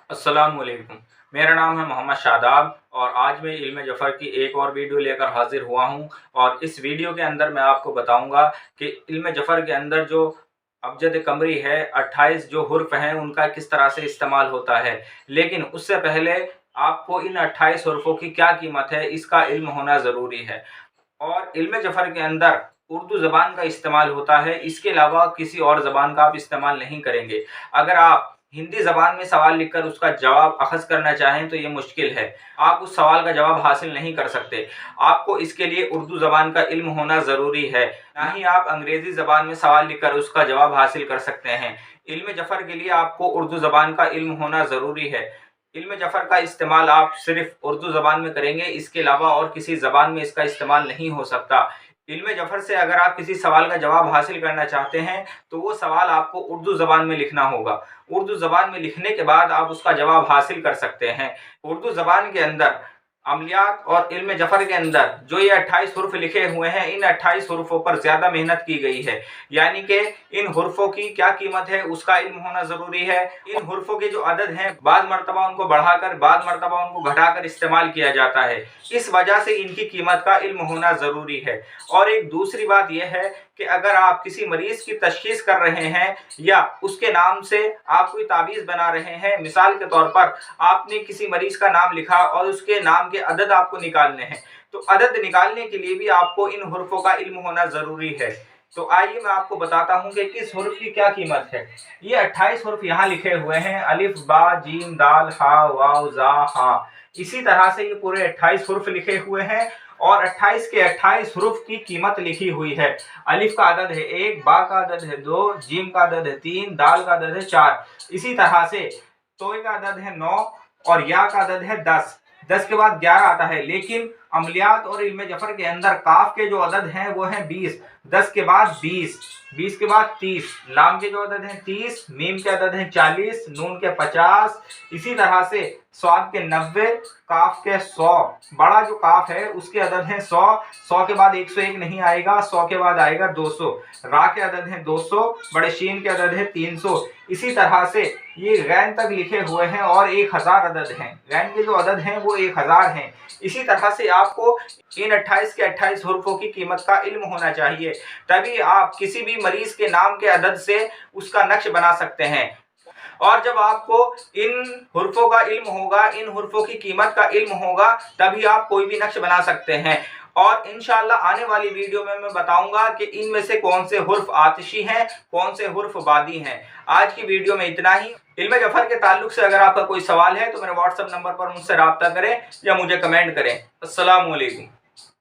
अस्सलामुअलैकुम। मेरा नाम है मोहम्मद शादाब और आज मैं इल्म जफ़र की एक और वीडियो लेकर हाजिर हुआ हूं। और इस वीडियो के अंदर मैं आपको बताऊंगा कि इल्म जफ़र के अंदर जो अबजद कमरी है, 28 जो हुर्फ हैं, उनका किस तरह से इस्तेमाल होता है। लेकिन उससे पहले आपको इन 28 हुर्फों की क्या कीमत है, इसका इल्म होना ज़रूरी है। और इल्म जफ़र के अंदर उर्दू ज़बान का इस्तेमाल होता है, इसके अलावा किसी और ज़बान का आप इस्तेमाल नहीं करेंगे। अगर आप हिंदी ज़बान में सवाल लिखकर उसका जवाब अख़ज़ करना चाहें तो ये मुश्किल है, आप उस सवाल का जवाब हासिल नहीं कर सकते। आपको इसके लिए उर्दू ज़बान का इल्म होना ज़रूरी है, ना ही आप अंग्रेज़ी ज़बान में सवाल लिखकर उसका जवाब हासिल कर सकते हैं। इल्म जफ़र के लिए आपको उर्दू ज़बान का इल्म होना ज़रूरी है। इल्म जफ़र का इस्तेमाल आप सिर्फ उर्दू ज़बान में करेंगे, इसके अलावा और किसी ज़बान में इसका इस्तेमाल नहीं हो सकता। इल्म जफ़र से अगर आप किसी सवाल का जवाब हासिल करना चाहते हैं तो वो सवाल आपको उर्दू ज़बान में लिखना होगा। उर्दू ज़बान में लिखने के बाद आप उसका जवाब हासिल कर सकते हैं। उर्दू ज़बान के अंदर अमलियात और इल्म जफ़र के अंदर जो ये 28 हुर्फ लिखे हुए हैं, इन 28 हुर्फों पर ज़्यादा मेहनत की गई है। यानी कि इन हुर्फों की क्या कीमत है उसका इल्म होना ज़रूरी है। इन हुर्फों के जो अदद हैं, बाद मरतबा उनको बढ़ाकर, बाद मरतबा उनको घटाकर इस्तेमाल किया जाता है। इस वजह से इनकी कीमत का इल्म होना ज़रूरी है। और एक दूसरी बात यह है कि अगर आप किसी मरीज़ की तशख़ीस कर रहे हैं या उसके नाम से आप कोई तावीज़ बना रहे हैं, मिसाल के तौर पर आपने किसी मरीज़ का नाम लिखा और उसके नाम के अदद आपको निकालने हैं, तो अदद निकालने के लिए भी आपको इन हुर्फों का इल्म होना ज़रूरी है। तो आइए मैं आपको बताता हूँ कि किस हुर्फ की क्या कीमत है। ये 28 हुर्फ यहाँ लिखे हुए हैं, अलिफ बा जीम दाल हा वाव जा हा। इसी तरह से ये पूरे 28 हुर्फ लिखे हुए हैं और 28 के 28 हुर्फ की कीमत लिखी हुई है। अलिफ का अदद है 1, बा का अदद है 2, जीम का अदद है 3, दाल का अदद है 4। इसी तरह से तोय का अदद है 9 और या का अदद है 10। 10 के बाद 11 आता है। लेकिन अमलियात और इल्म जफ़र के अंदर काफ के जो अदद हैं वो हैं 20। 10 के बाद 20, 20 के बाद 30, लाम के जो अदद हैं 30, मीम के अदद हैं 40, नून के 50, इसी तरह से स्वाद के 90, काफ के 100। बड़ा जो काफ है उसके अदद हैं 100। 100 के बाद 101 नहीं आएगा, 100 के बाद आएगा 200। रा के अदद हैं 200, बड़े शीन के अदद है 300। इसी तरह से ये गैन तक लिखे हुए हैं और 1000 अदद हैं। गैन के जो अदद हैं वो 1000 हैं। इसी तरह से आपको इन 28 के 28 हुर्फों की कीमत का इल्म होना चाहिए, तभी आप किसी भी मरीज के नाम के अदद से उसका नक्श बना सकते हैं। और जब आपको इन हुर्फों का इल्म होगा, इन हुर्फों की कीमत का इल्म होगा, तभी आप कोई भी नक्श बना सकते हैं। और इंशाअल्लाह आने वाली वीडियो में मैं बताऊंगा कि इनमें से कौन से हुर्फ आतिशी हैं, कौन से हुर्फ बादी हैं। आज की वीडियो में इतना ही। इल्म जफ़र के ताल्लुक से अगर आपका कोई सवाल है तो मेरे व्हाट्सएप नंबर पर मुझसे राब्ता करें या मुझे कमेंट करें। अस्सलामु अलैकुम।